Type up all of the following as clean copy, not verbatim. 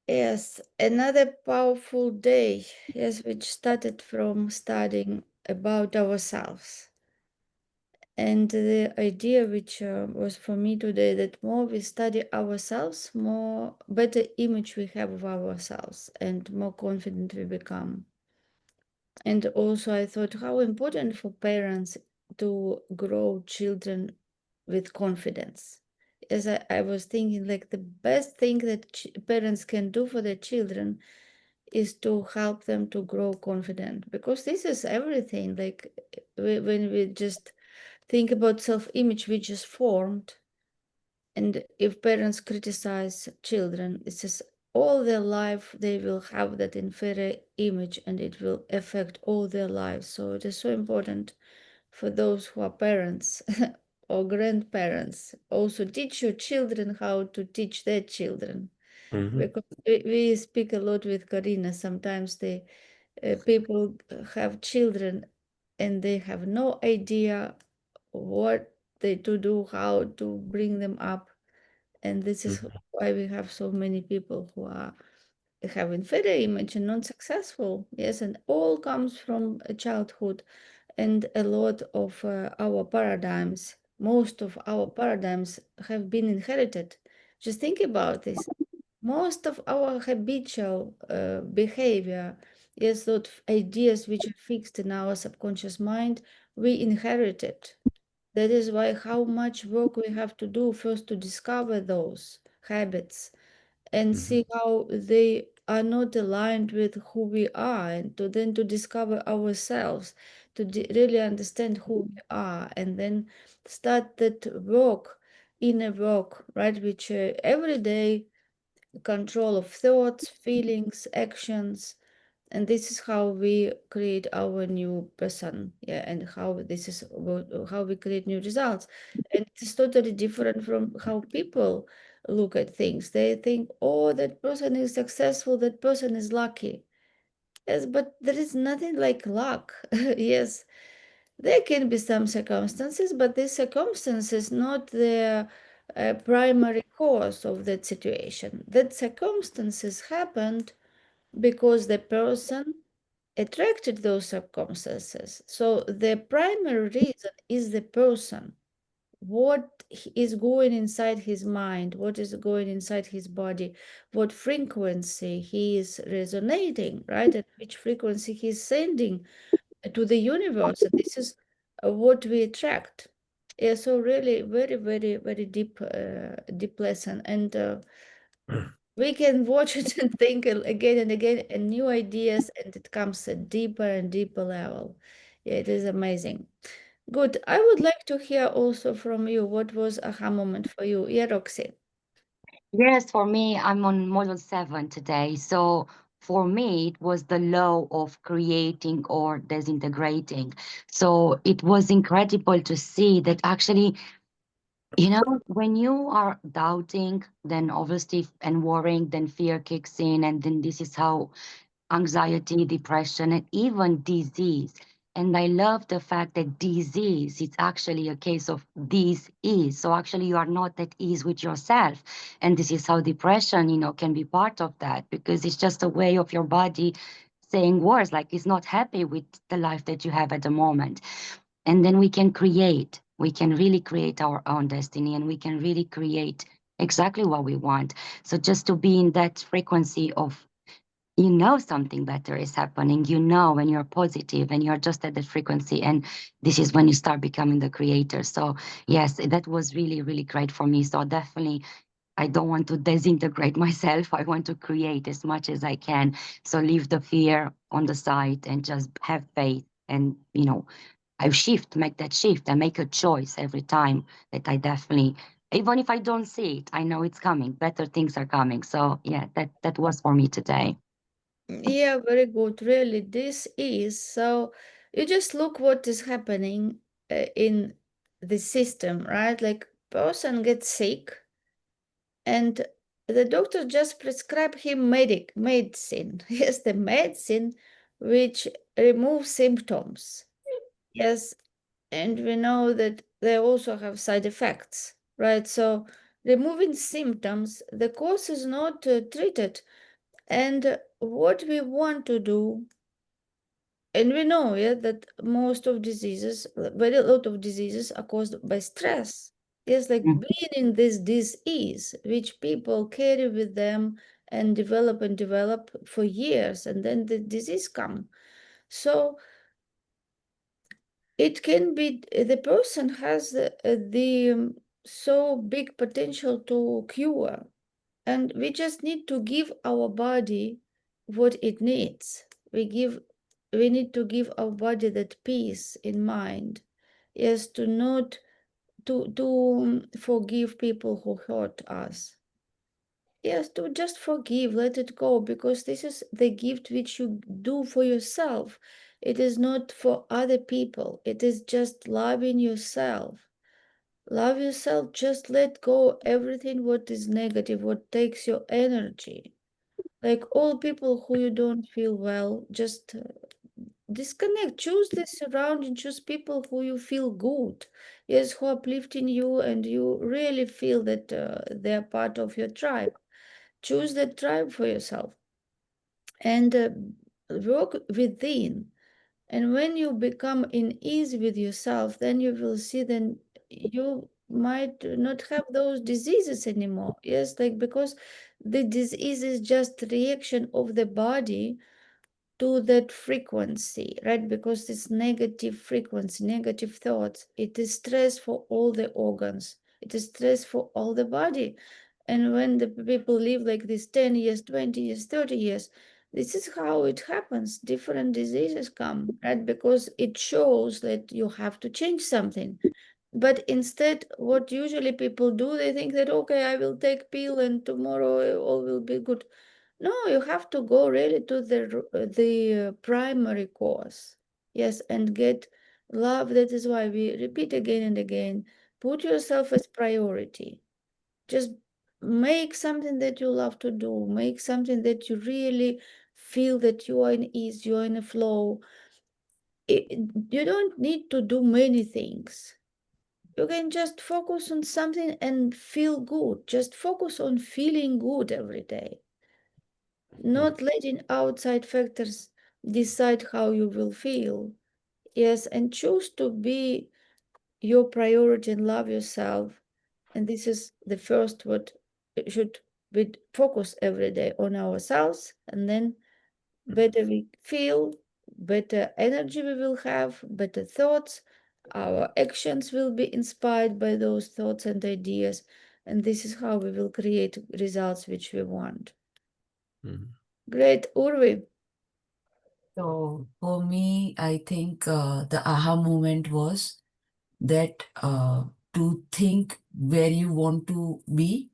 Yes, another powerful day, yes, which started from studying about ourselves. And the idea which was for me today, that more we study ourselves, more better image we have of ourselves and more confident we become. And also I thought how important for parents to grow children with confidence. As I was thinking, like the best thing that parents can do for their children is to help them to grow confident, because this is everything. Like when we just think about self-image we just formed, and if parents criticize children, it's just all their life they will have that inferior image and it will affect all their lives. So it is so important for those who are parents or grandparents, also teach your children how to teach their children. Hmm. Because we speak a lot with Karina. Sometimes they people have children and they have no idea what they to do, how to bring them up. And this is why we have so many people who are have inferior image and not successful. Yes, and all comes from childhood, and a lot of our paradigms, most of our paradigms have been inherited. Just think about this. Most of our habitual behavior, yes, those ideas which are fixed in our subconscious mind, we inherited. That is why how much work we have to do first to discover those habits and Hmm. see how they are not aligned with who we are, and to then to discover ourselves, to really understand who we are, and then start that work, inner work, right, which every day control of thoughts, feelings, actions, and this is how we create our new person. Yeah, and how this is how we create new results. And it's totally different from how people look at things. They think, oh, that person is successful, that person is lucky. Yes, but there is nothing like luck. Yes, there can be some circumstances, but these circumstances not the primary cause of that situation. That circumstances happened because the person attracted those circumstances. So the primary reason is the person. What is going inside his mind, what is going inside his body, what frequency he is resonating, right? At which frequency he's sending to the universe. And this is what we attract. Yeah, so really very, very, very deep, deep lesson. And we can watch it and think again and again and new ideas, and it comes at deeper and deeper level. Yeah, it is amazing. Good. I would like to hear also from you what was aha moment for you. Yeah, Roxy. Yes, for me, I'm on model 7 today. So for me, it was the law of creating or disintegrating. So it was incredible to see that actually, when you are doubting, then obviously and worrying, then fear kicks in, and then this is how anxiety, depression, and even disease. And I love the fact that disease is actually a case of this is. So actually, you are not at ease with yourself. And this is how depression, can be part of that because it's just a way of your body saying words like it's not happy with the life that you have at the moment. And then we can really create our own destiny and we can really create exactly what we want. So just to be in that frequency of something better is happening, when you're positive and you're just at that frequency, and this is when you start becoming the creator. So yes, that was really, really great for me. So definitely I don't want to disintegrate myself. I want to create as much as I can. So leave the fear on the side and just have faith, and I make that shift. I make a choice every time that I definitely, even if I don't see it, I know it's coming. Better things are coming. So yeah, that was for me today. Yeah, very good. Really, this is so. You just look what is happening in the system, right? Like person gets sick, and the doctor just prescribe him medicine. Yes, the medicine which removes symptoms. Yes, and we know that they also have side effects, right? So removing symptoms, the cause is not treated. And what we want to do, and we know, yeah, that most of diseases, very lot of diseases are caused by stress. Yes, like Mm. being in this disease, which people carry with them and develop for years, and then the disease come. So it can be the person has the so big potential to cure, and we just need to give our body what it needs. We need to give our body that peace in mind. Yes, to not to forgive people who hurt us. Yes, to just forgive, let it go, because this is the gift which you do for yourself. It is not for other people. It is just loving yourself. Love yourself, just let go everything what is negative, what takes your energy. Like all people who you don't feel well, just disconnect. Choose the surrounding, choose people who you feel good. Yes, who are uplifting you and you really feel that they are part of your tribe. Choose that tribe for yourself and work within. And when you become in ease with yourself, then you will see then you might not have those diseases anymore. Yes, like because the disease is just reaction of the body to that frequency, right? Because it's negative frequency, negative thoughts. It is stress for all the organs. It is stress for all the body. And when the people live like this 10 years, 20 years, 30 years, this is how it happens. Different diseases come, right? Because it shows that you have to change something. But instead, what usually people do, they think that, okay, I will take pill and tomorrow all will be good. No, you have to go really to the primary cause. Yes, and get love. That is why we repeat again and again. Put yourself as priority. Just make something that you love to do. Make something that you really feel that you are in ease, you are in a flow. You don't need to do many things. You can just focus on something and feel good. Just focus on feeling good every day, not letting outside factors decide how you will feel. Yes, and choose to be your priority and love yourself. And this is the first what should be focus every day on ourselves, and then better we feel, better energy we will have, better thoughts. Our actions will be inspired by those thoughts and ideas, and this is how we will create results which we want. Mhm. Great, Urvi. So for me, I think the aha moment was that to think where you want to be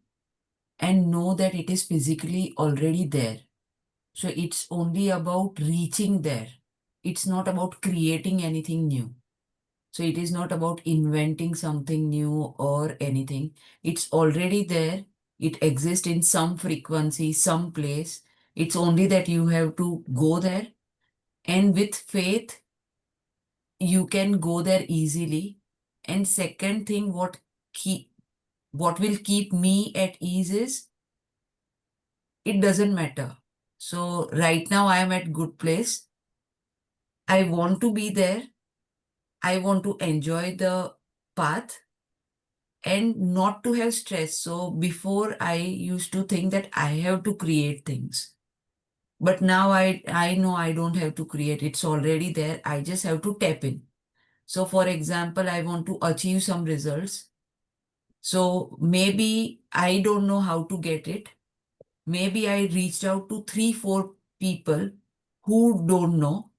and know that it is physically already there. So it's only about reaching there. It's not about creating anything new. So it is not about inventing something new or anything. It's already there. It exists in some frequency, some place. It's only that you have to go there. And with faith, you can go there easily. And second thing, what will keep me at ease is it doesn't matter. So right now I am at good place. I want to be there. I want to enjoy the path and not to have stress. So before I used to think that I have to create things. But now I know I don't have to create. It's already there. I just have to tap in. So for example, I want to achieve some results. So maybe I don't know how to get it. Maybe I reached out to 3, 4 people who don't know.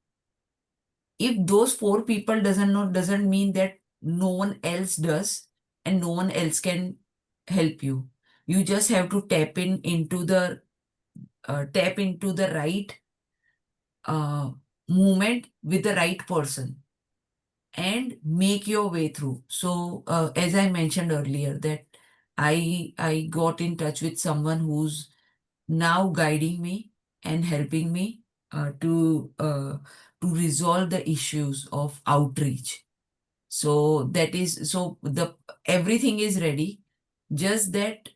If those 4 people doesn't know, doesn't mean that no one else does and no one else can help you. You just have to tap into the right uh, movement with the right person and make your way through. So as I mentioned earlier, that I got in touch with someone who's now guiding me and helping me to resolve the issues of outreach. So that is so the everything is ready, just that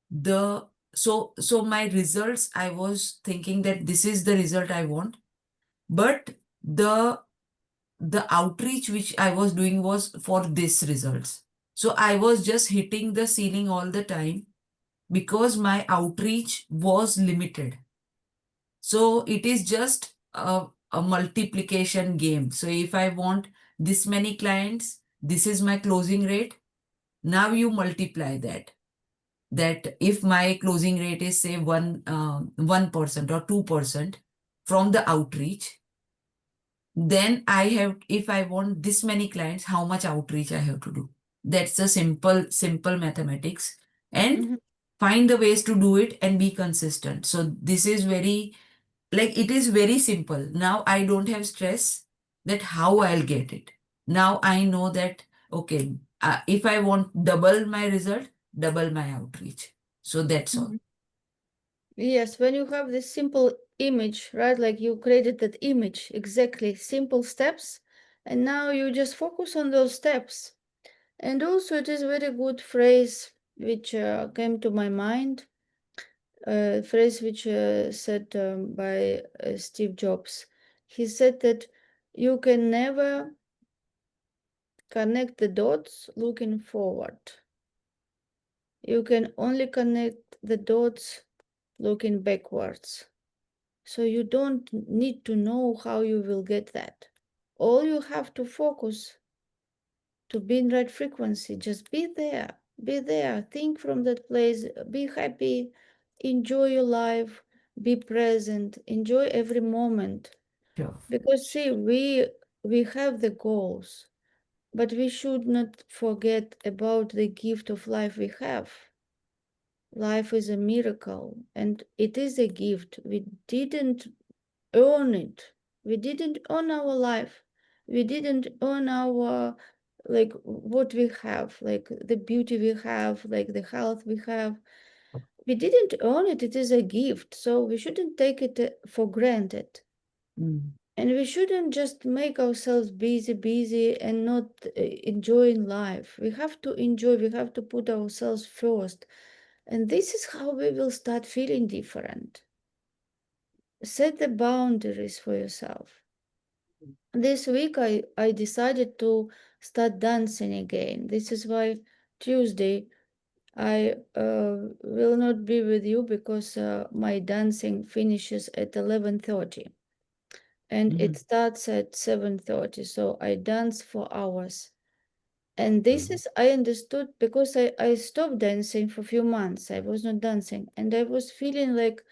the So my results, I was thinking that this is the result I want, but the outreach which I was doing was for this results. So I was just hitting the ceiling all the time because my outreach was limited. So it is just a multiplication game. So if I want this many clients, this is my closing rate. Now you multiply that. That if my closing rate is say 1% or 2% from the outreach, then I have, if I want this many clients, how much outreach I have to do. That's a simple mathematics, and Mhm. find the ways to do it and be consistent. So this is very, like, it is very simple. Now I don't have stress that how I'll get it. Now I know that, okay, if I want double my result, double my outreach. So that's all. Mhm. Yes, when you have this simple image, right? Like you created that image, exactly, simple steps, and now you just focus on those steps. And also, it is very good phrase which came to my mind, phrase which said by Steve Jobs. He said that you can never connect the dots looking forward. You can only connect the dots looking backwards. So you don't need to know how you will get that. All you have to focus to be in right frequency, just be there. Be there. Think from that place. Be happy. Enjoy your life. Be present. Enjoy every moment. Sure. Because see, we have the goals, but we should not forget about the gift of life we have. Life is a miracle and it is a gift. We didn't earn it. We didn't earn our life. We didn't earn our, like, what we have, like the beauty we have, like the health we have. We didn't earn it. It is a gift. So we shouldn't take it for granted. Mm. And we shouldn't just make ourselves busy and not enjoying life. We have to enjoy, we have to put ourselves first. And this is how we will start feeling different. Set the boundaries for yourself. This week I decided to start dancing again. This is why Tuesday I will not be with you because my dancing finishes at 11:30 and Mhm. it starts at 7:30. So I dance for hours. And this is, I understood because I stopped dancing for a few months. I was not dancing and I was feeling like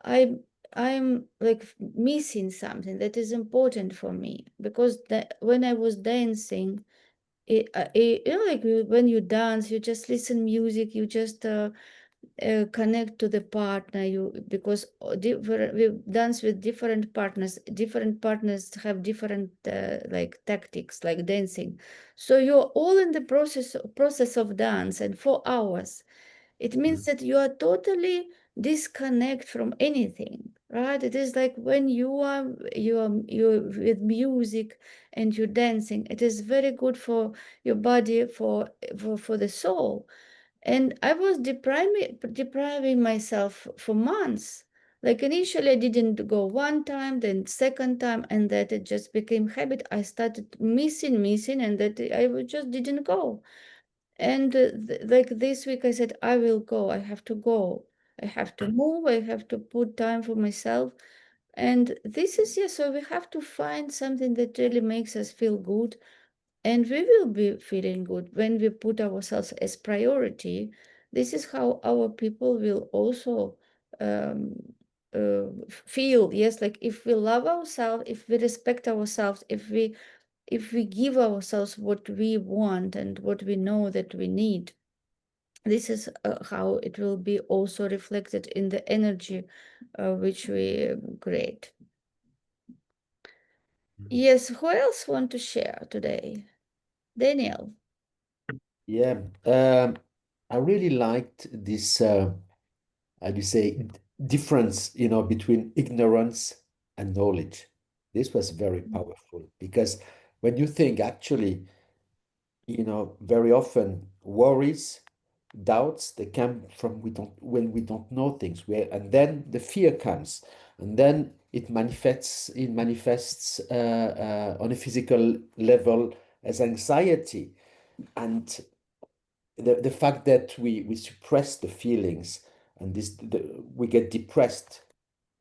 I I'm like missing something that is important for me because when I was dancing, like when you dance, you just listen music, you just connect to the partner. You because we dance with different partners. Different partners have different like tactics, like dancing. So you're all in the process of dance, and 4 hours it means that you are totally disconnect from anything, right? It is like when you are with music and you're dancing, it is very good for your body, for the soul. And I was depriving myself for months. Like initially I didn't go one time, then second time, and that it just became habit. I started missing, and that just didn't go. And like this week, I said, I will go. I have to go. I have to move. I have to put time for myself. And this is, yeah, so we have to find something that really makes us feel good. And we will be feeling good when we put ourselves as priority. This is how our people will also um, feel. Yes, like if we love ourselves, if we respect ourselves, if we give ourselves what we want and what we know that we need, this is how it will be also reflected in the energy which we create. Yes, who else want to share today? Daniel. Yeah, I really liked this, how do you say, difference, between ignorance and knowledge. This was very powerful because when you think actually, very often worries, doubts, they come from when we don't know things, and then the fear comes, and then it manifests on a physical level as anxiety. And the fact that we suppress the feelings, and we get depressed.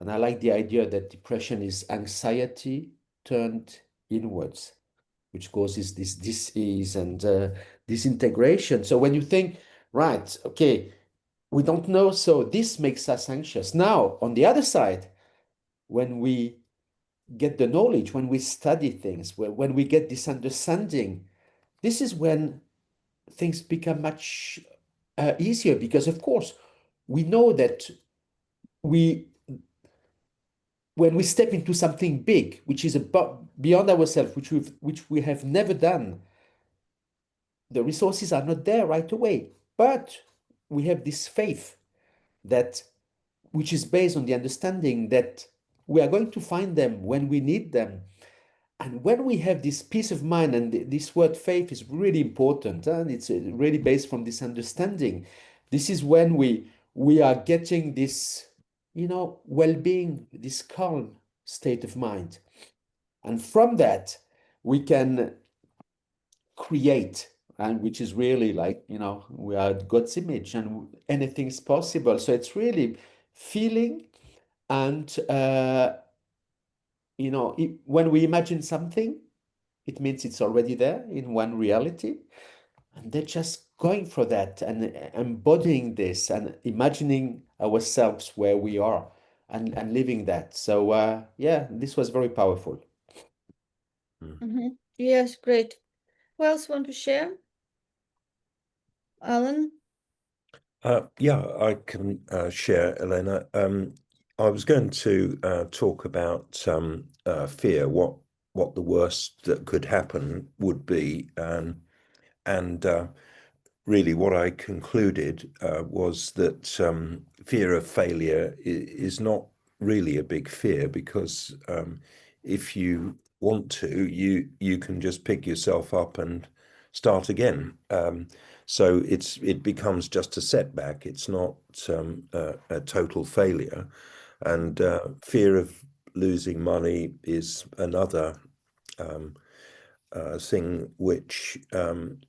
And I like the idea that depression is anxiety turned inwards, which causes this dis-ease and disintegration. So when you think, right, okay, we don't know, so this makes us anxious. Now, on the other side, when we get the knowledge, when we study things, when we get this understanding, this is when things become much easier, because of course we know that we when we step into something big, which is beyond ourselves, which we have never done, the resources are not there right away. But we have this faith that, which is based on the understanding that we are going to find them when we need them. And when we have this peace of mind, and this word faith is really important, and it's really based from this understanding, this is when we are getting this, well-being, this calm state of mind. And from that, we can create, and which is really like, we are God's image and anything's possible. So it's really feeling, and, when we imagine something, it means it's already there in one reality. And they're just going for that and embodying this and imagining ourselves where we are, and living that. So yeah, this was very powerful. Yes, great. Who else want to share? Alan? Yeah, I can share, Elena. I was going to talk about fear, what the worst that could happen would be, and really what I concluded was that fear of failure is not really a big fear, because if you want to, you can just pick yourself up and start again. So it becomes just a setback. It's not a total failure. And fear of losing money is another thing which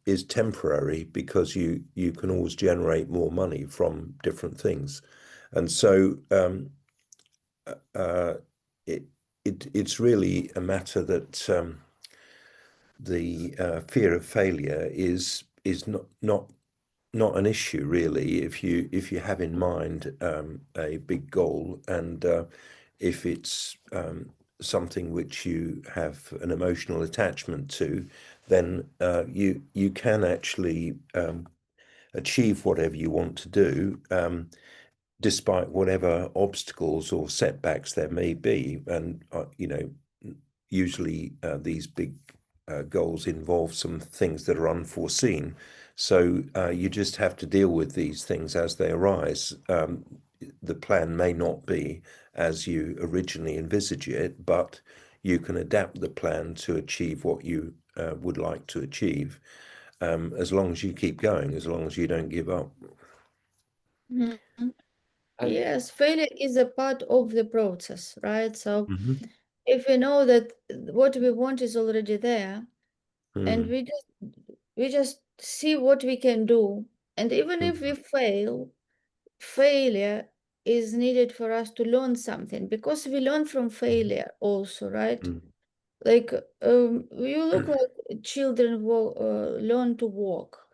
is temporary, because you can always generate more money from different things. And so it's really a matter that the fear of failure is not an issue, really, if you have in mind a big goal, and if it's something which you have an emotional attachment to, then you can actually achieve whatever you want to do, despite whatever obstacles or setbacks there may be. And usually these big goals involve some things that are unforeseen. So you just have to deal with these things as they arise. The plan may not be as you originally envisage it, but you can adapt the plan to achieve what you would like to achieve, as long as you keep going, as long as you don't give up. Yes, failure is a part of the process, right? So if we know that what we want is already there, and we just see what we can do, and even if we fail, failure is needed for us to learn something, because we learn from failure also, right? Like you look like children learn to walk.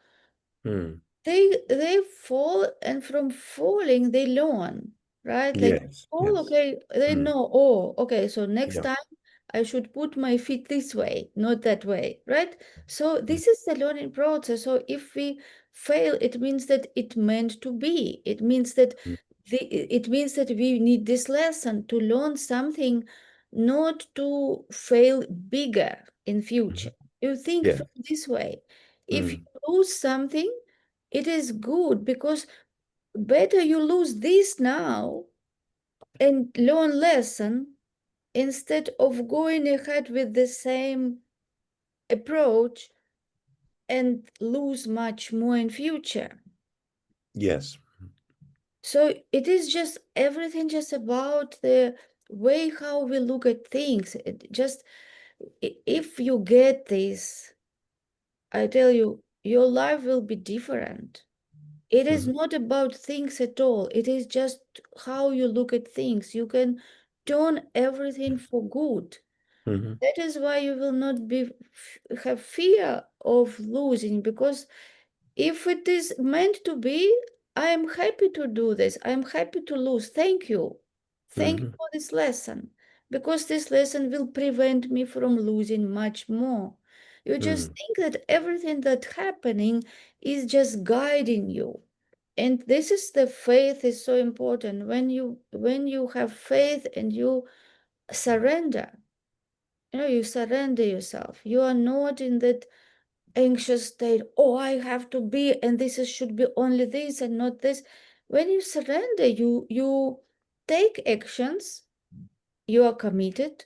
They fall, and from falling they learn, right? Like Yes, fall, yes. okay, they know, oh, okay, so next Yeah. time I should put my feet this way, not that way, right? So this is the learning process. So if we fail, it means that it meant to be. It means that it means that we need this lesson to learn something, not to fail bigger in future. You think Yeah. from this way. If you lose something, it is good, because better you lose this now and learn lesson, instead of going ahead with the same approach and lose much more in future. Yes. So it is just everything just about the way how we look at things. It just if you get this, I tell you, your life will be different. It is Mhm. not about things at all. It is just how you look at things. You can turn everything for good. Mhm. That is why you will not be have fear of losing, because if it is meant to be, I am happy to do this. I am happy to lose. Thank you. Thank you Mhm. for this lesson, because this lesson will prevent me from losing much more. You just Mhm. think that everything that's happening is just guiding you. And this is the faith is so important. When you have faith and you surrender, you surrender yourself. You are not in that anxious state. Oh, I have to be, and should be only this and not this. When you surrender, you take actions. You are committed,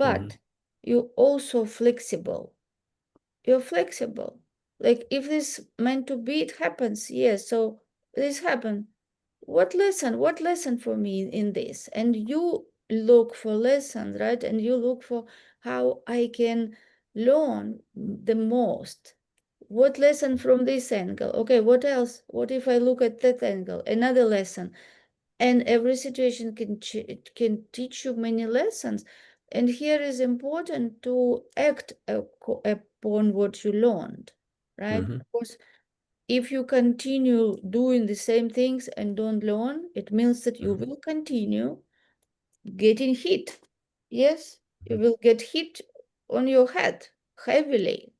Mhm. but you also flexible. You're flexible. Like if this meant to be, it happens. Yes, so this happened. What lesson for me in this? And you look for lessons, right? And you look for how I can learn the most. What lesson from this angle? Okay, what else? What if I look at that angle? Another lesson. And every situation can teach you many lessons. And here is important to act upon what you learned, right? Mhm. Because if you continue doing the same things and don't learn, it means that you Mhm. will continue getting hit. Yes, you will get hit on your head heavily.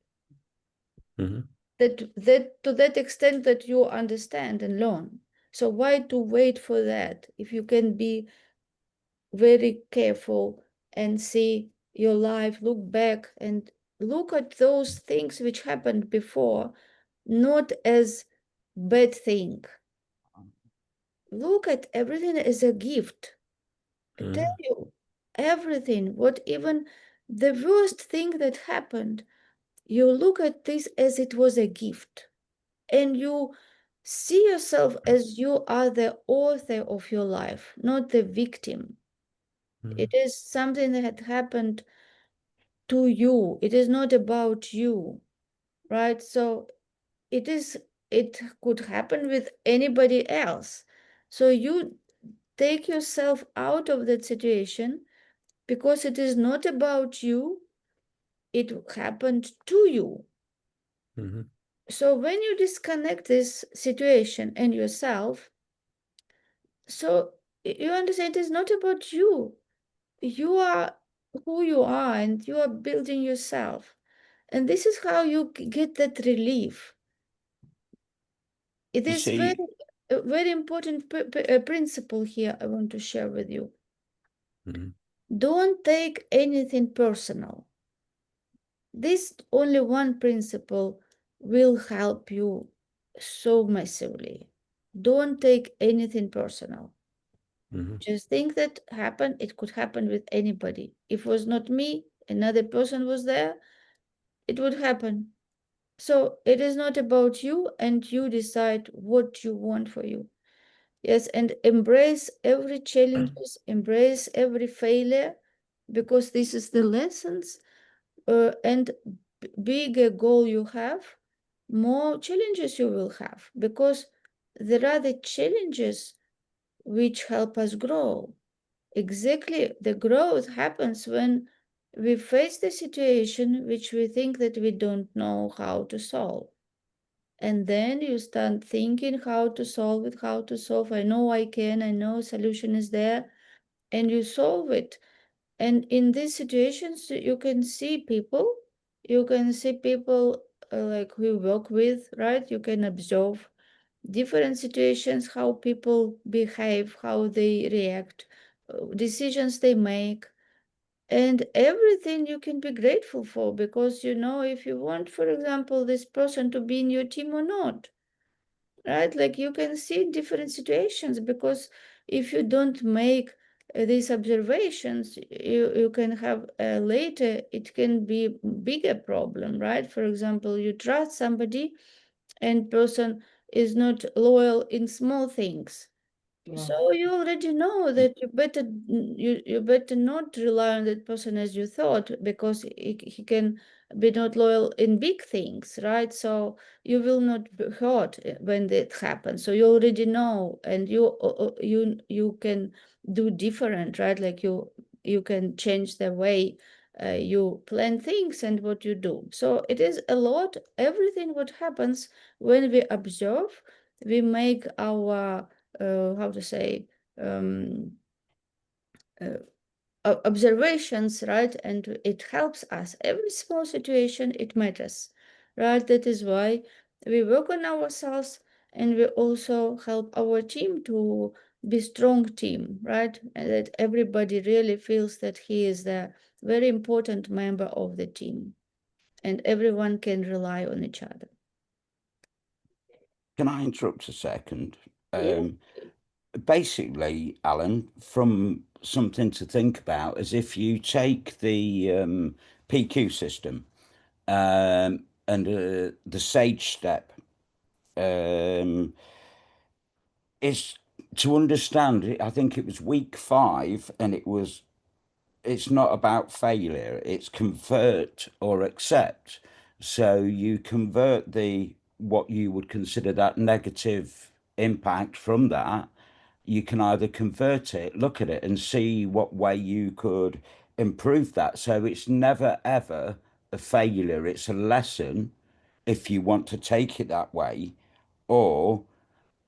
Mhm. That to that extent that you understand and learn. So why to wait for that if you can be very careful and see your life, look back and look at those things which happened before, not as bad thing. Look at everything as a gift. I tell Mhm. you, everything, what even the worst thing that happened, you look at this as it was a gift. And you see yourself as you are the author of your life, not the victim. It Mhm. is something that had happened to you. It is not about you, right? So it could happen with anybody else. So you take yourself out of that situation because it is not about you, it happened to you. Mhm. So when you disconnect this situation and yourself, so you understand it is not about you. You are who you are and you are building yourself. And this is how you get that relief. It You is very, see, a very important principle here I want to share with you. Mhm. Don't take anything personal. This only one principle will help you so massively. Don't take anything personal. Mhm. Just think that happened, it could happen with anybody. If it was not me, another person was there, it would happen. So it is not about you, and you decide what you want for you. Yes, and embrace every challenges, embrace every failure, because this is the lessons. And bigger goal you have, more challenges you will have, because there are the challenges which help us grow. Exactly, the growth happens when we face the situation which we think that we don't know how to solve. And then you start thinking how to solve it, how to solve. I know I can, I know solution is there, and you solve it. And in these situations, you can see people like we work with, right? You can observe different situations, how people behave, how they react, decisions they make, and everything you can be grateful for, because you know if you want, for example, this person to be in your team or not, right? Like you can see different situations, because if you don't make these observations, you can have later, it can be bigger problem, right? For example, you trust somebody and person is not loyal in small things. So you already know that you better not rely on that person as you thought, because he can be not loyal in big things, right? So you will not be hurt when that happens. So you already know, and you can do different, right? Like you can change the way you plan things and what you do. So it is a lot. Everything what happens when we observe, we make our how to say, um, uh, observations, right? And it helps us. Every small situation, it matters, right? That is why we work on ourselves, and we also help our team to be strong team, right? And that everybody really feels that he is the very important member of the team, and everyone can rely on each other. Can I interrupt a second? Yeah. Basically, Alan, from something to think about is if you take the PQ system and the SAGE step, is to understand it. I think it was week 5, and it's not about failure, it's convert or accept. So you convert the what you would consider that negative impact from that. You can either convert it, look at it, and see what way you could improve that. So it's never ever a failure, it's a lesson if you want to take it that way. Or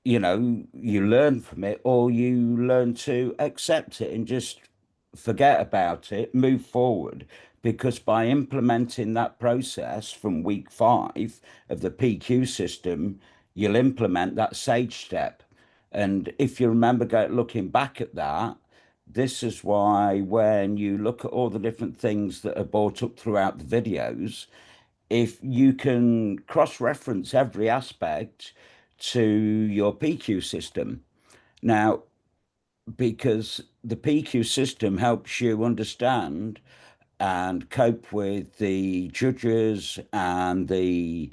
you learn from it, or you learn to accept it and just forget about it, move forward. Because by implementing that process from week 5 of the PQ system, you'll implement that SAGE step. And if you remember looking back at that, this is why when you look at all the different things that are brought up throughout the videos, if you can cross-reference every aspect to your PQ system. Now, because the PQ system helps you understand and cope with the judges and the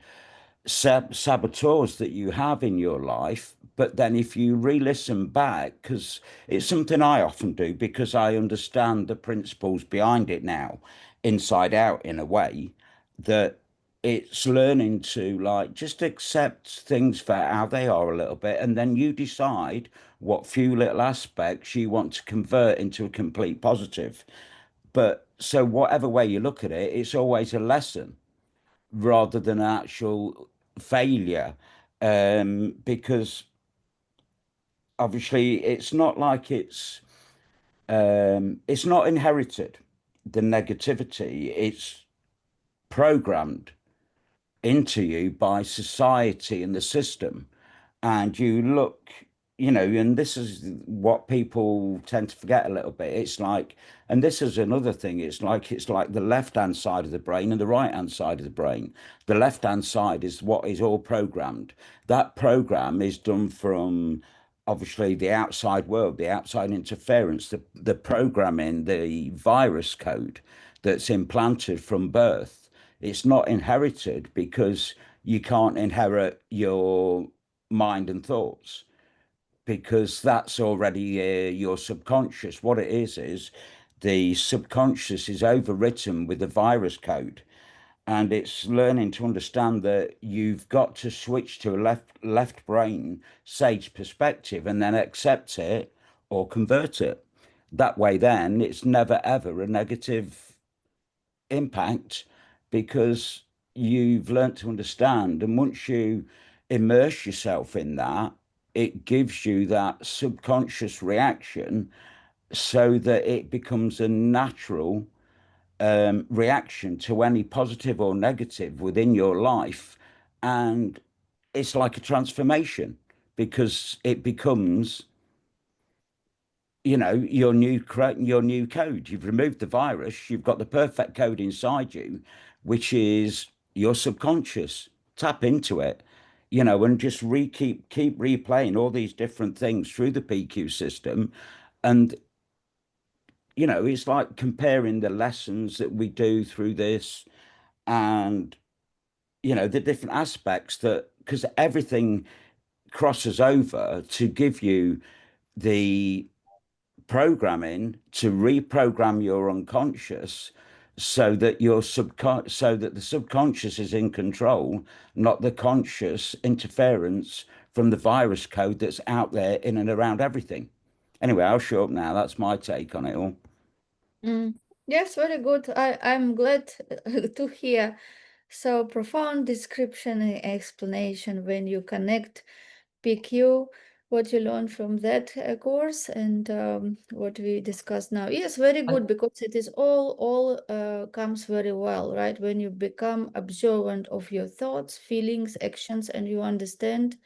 saboteurs that you have in your life. But then if you re-listen back, because it's something I often do because I understand the principles behind it now, inside out in a way, that it's learning to like just accept things for how they are a little bit, and then you decide what few little aspects you want to convert into a complete positive. But so whatever way you look at it, it's always a lesson rather than an actual failure, because obviously it's not like it's not inherited, the negativity, it's programmed into you by society and the system. And you look, and this is what people tend to forget a little bit. It's like, and this is another thing, it's like the left hand side of the brain and the right hand side of the brain. The left hand side is what is all programmed. That program is done from obviously the outside world, the outside interference, the programming, the virus code that's implanted from birth. It's not inherited because you can't inherit your mind and thoughts, because that's already your subconscious. What it is the subconscious is overwritten with the virus code, and it's learning to understand that you've got to switch to a left brain sage perspective and then accept it or convert it. That way then it's never ever a negative impact, because you've learnt to understand, and once you immerse yourself in that, it gives you that subconscious reaction so that it becomes a natural reaction to any positive or negative within your life. And it's like a transformation, because it becomes your new code. You've removed the virus, you've got the perfect code inside you, which is your subconscious. Tap into it, and just keep replaying all these different things through the PQ system. And it's like comparing the lessons that we do through this, and the different aspects, that because everything crosses over to give you the programming to reprogram your unconscious so that your so that the subconscious is in control, not the conscious interference from the virus code that's out there in and around everything. Anyway, I'll shut up now. That's my take on it all. Yes, very good. I'm glad to hear so profound description and explanation when you connect PQ, what you learned from that course and what we discussed now. Yes, very good, because it is all comes very well, right? When you become observant of your thoughts, feelings, actions, and you understand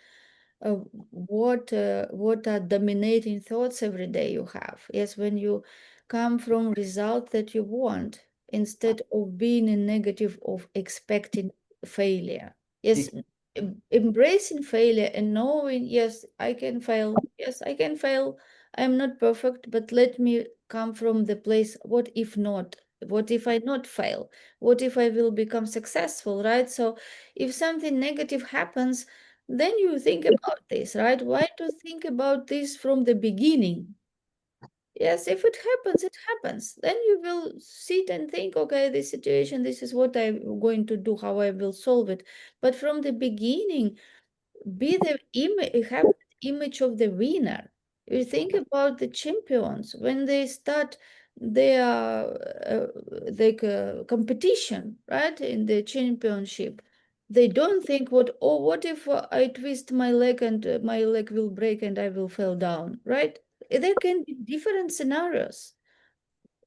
what are dominating thoughts every day you have. Yes, when you come from result that you want instead of being in negative of expecting failure. Yes, embracing failure and knowing, yes, I can fail. Yes, I can fail. I'm not perfect, but let me come from the place, what if not? What if I not fail? What if I will become successful, right? So if something negative happens, then you think about this, right? Why to think about this from the beginning? Yes, if it happens, it happens. Then you will sit and think, okay, this situation, this is what I'm going to do, how I will solve it. But from the beginning, be the image, have the image of the winner. You think about the champions when they start their competition, right, in the championship. They don't think what if I twist my leg and my leg will break and I will fall down, right? There can be different scenarios,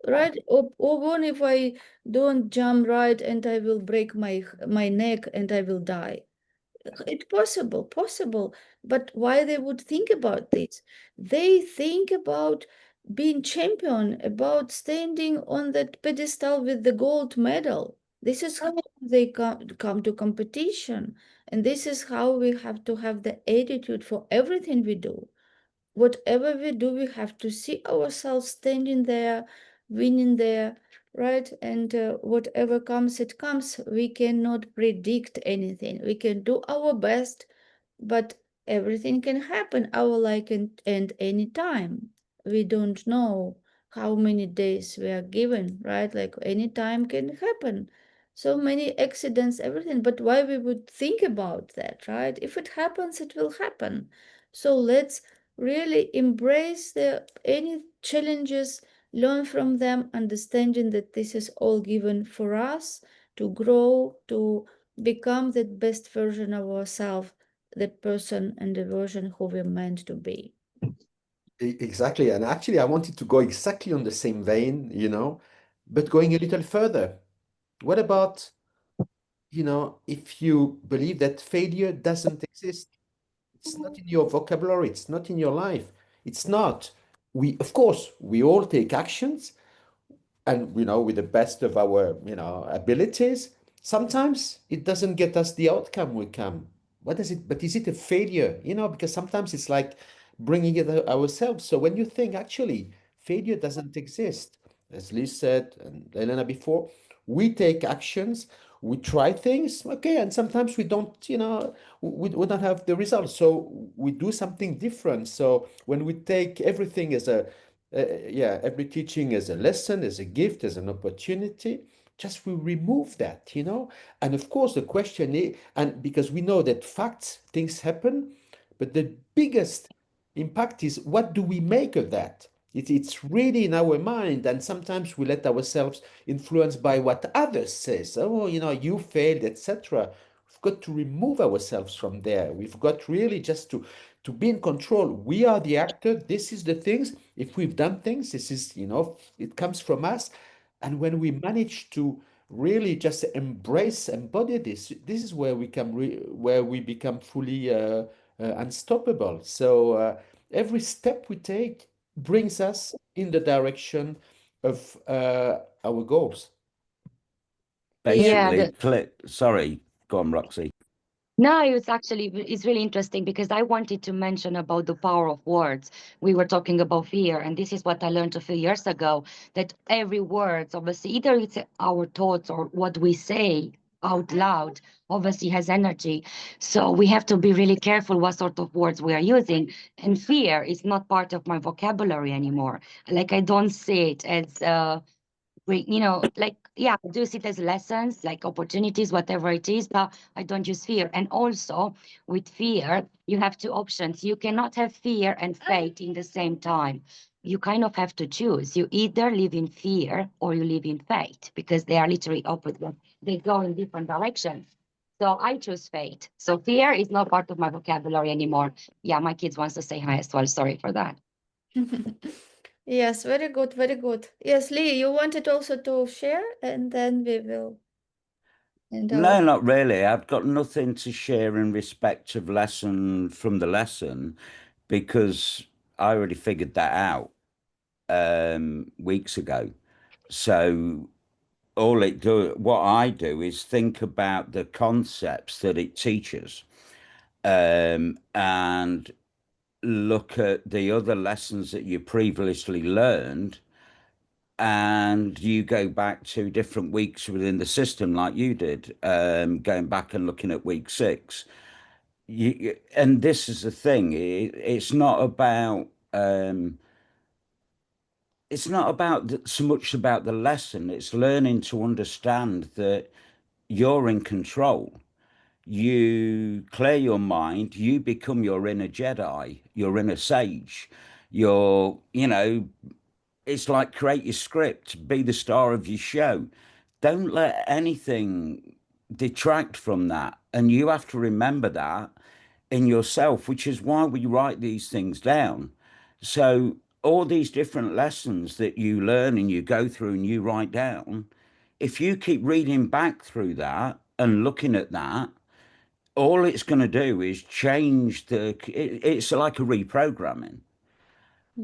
right? Or what if I don't jump right and I will break my neck and I will die? It's possible, but why they would think about this? They think about being champion, about standing on that pedestal with the gold medal. This is how they come to competition, and this is how we have to have the attitude for everything we do. Whatever we do, we have to see ourselves standing there, winning there, right? And whatever comes, it comes. We cannot predict anything. We can do our best, but everything can happen our like and any time. We don't know how many days we are given, right? Like any time can happen. So many accidents, everything. But why we would think about that, right? If it happens, it will happen. So let's really embrace any challenges, learn from them, understanding that this is all given for us to grow, to become the best version of ourselves, the person and the version who we're meant to be. Exactly. And actually, I wanted to go exactly on the same vein, but going a little further. What about, if you believe that failure doesn't exist? It's not in your vocabulary, it's not in your life. It's not. Of course, we all take actions, and with the best of our abilities. Sometimes it doesn't get us the outcome we come. What is it? But is it a failure? Because sometimes it's like bringing it ourselves. So when you think actually failure doesn't exist, as Liz said and Elena before, we take actions, we try things, okay, and sometimes we don't, we don't have the results, so we do something different. So when we take everything as every teaching as a lesson, as a gift, as an opportunity, just we remove that, And of course, the question is, and because we know that facts, things happen, but the biggest impact is what do we make of that? It's really in our mind, and sometimes we let ourselves influenced by what others says. Oh, you failed, etc. We've got to remove ourselves from there. We've got really just to be in control. We are the actor. This is the things. If we've done things, this is, it comes from us. And when we manage to really just embody this is where we can where we become fully unstoppable. So every step we take brings us in the direction of our goals. Yeah, Basically, sorry, go on, Roxy. no, it's really interesting because I wanted to mention about the power of words. We were talking about fear, and this is what I learned a few years ago, that every word, obviously, either it's our thoughts or what we say, out loud obviously has energy. So we have to be really careful what sort of words we are using. And fear is not part of my vocabulary anymore. Like I don't see it as like, yeah, I do see it as lessons, like opportunities, whatever it is, but I don't use fear. And also with fear, you have two options. You cannot have fear and faith in the same time. You kind of have to choose. You either live in fear or you live in faith, because they are literally opposite. They go in different directions. So I choose faith. So fear is not part of my vocabulary anymore. Yeah, my kids wants to say hi as well. Sorry for that. Yes, very good, very good. Yes, Lee, you wanted also to share, and then we will end No, our. not really. I've got nothing to share in respect of lesson from the lesson because I already figured that out weeks ago. So what I do is think about the concepts that it teaches, and look at the other lessons that you previously learned, and you go back to different weeks within the system like you did, going back and looking at week 6. And this is the thing, it's not about so much about the lesson. It's learning to understand that you're in control. You clear your mind, you become your inner Jedi, your inner sage. It's like create your script, be the star of your show. Don't let anything detract from that. And you have to remember that in yourself, which is why we write these things down. So, all these different lessons that you learn and you go through and you write down, if you keep reading back through that and looking at that, all it's going to do is change it's like a reprogramming.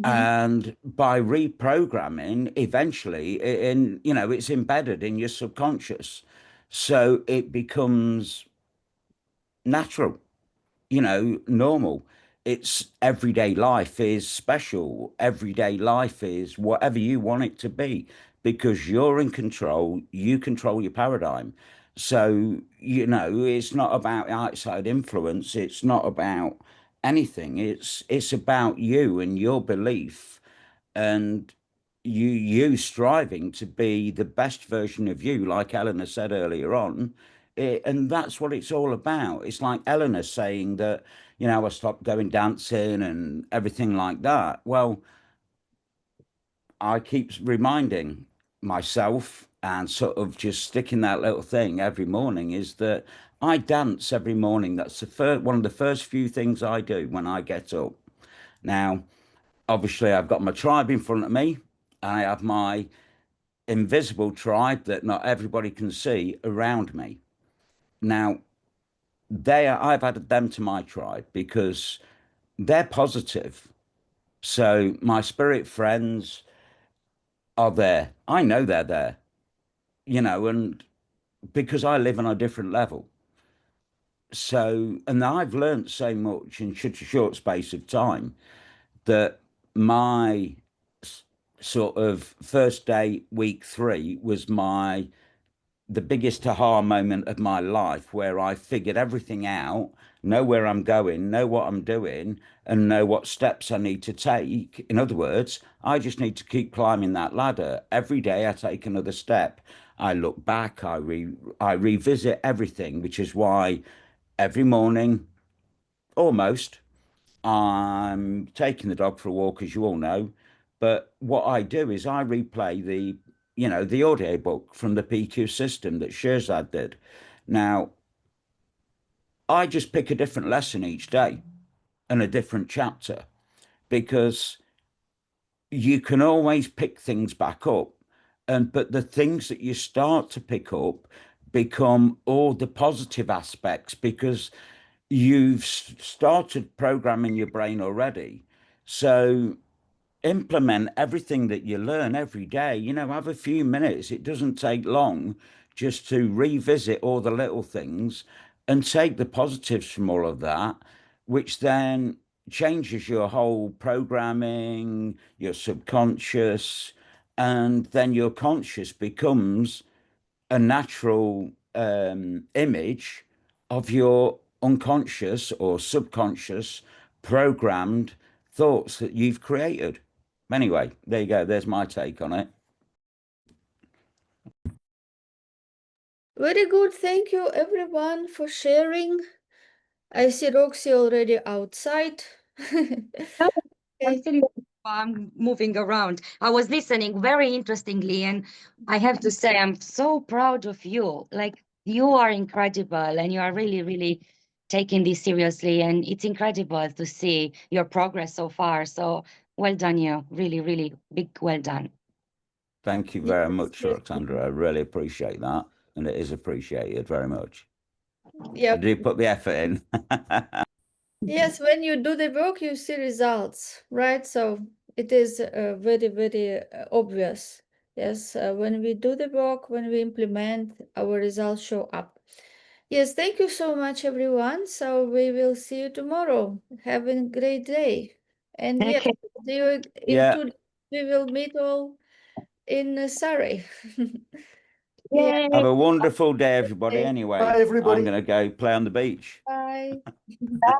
And by reprogramming, eventually, it's embedded in your subconscious. So it becomes natural, normal. It's everyday life is special. Everyday life is whatever you want it to be because you're in control. You control your paradigm. So, it's not about outside influence. It's not about anything. It's about you and your belief and you striving to be the best version of you, like Eleanor said earlier on. And that's what it's all about. It's like Eleanor saying that, I stopped going dancing and everything like that. Well, I keep reminding myself and sort of just sticking that little thing every morning is that I dance every morning. That's one of the first few things I do when I get up. Now, obviously, I've got my tribe in front of me. I have my invisible tribe that not everybody can see around me. Now, I've added them to my tribe because they're positive. So my spirit friends are there. I know they're there, and because I live on a different level. So, and I've learned so much in such a short space of time that my sort of first day, week 3, was the biggest aha moment of my life, where I figured everything out, know where I'm going, know what I'm doing, and know what steps I need to take. In other words, I just need to keep climbing that ladder. Every day I take another step. I look back, I revisit everything, which is why every morning, almost, I'm taking the dog for a walk, as you all know. But what I do is I replay the audio book from the PQ system that Shirzad did. Now, I just pick a different lesson each day and a different chapter because you can always pick things back up. But the things that you start to pick up become all the positive aspects because you've started programming your brain already. So implement everything that you learn every day. Have a few minutes. It doesn't take long just to revisit all the little things and take the positives from all of that, which then changes your whole programming, your subconscious, and then your conscious becomes a natural image of your unconscious or subconscious programmed thoughts that you've created. Anyway, there you go. There's my take on it. Very good. Thank you, everyone, for sharing. I see Roxy already outside. I'm still I'm moving around. I was listening very interestingly, and I have to say I'm so proud of you. Like you are incredible, and you are really, really taking this seriously. And it's incredible to see your progress so far. So well done, you. Really, really big well done. Thank you very much, Roxandra. I really appreciate that, and it is appreciated very much. Yeah. I do put the effort in. Yes, when you do the work, you see results, right? So it is very, very obvious. Yes, when we do the work, when we implement, our results show up. Yes, thank you so much, everyone. So we will see you tomorrow. Have a great day. And yes, Okay. see you in Yeah. 2 days. We will meet all in Surrey. Yay. Have a wonderful day, everybody. Okay. Anyway, Bye, everybody. I'm going to go play on the beach. Bye. Bye.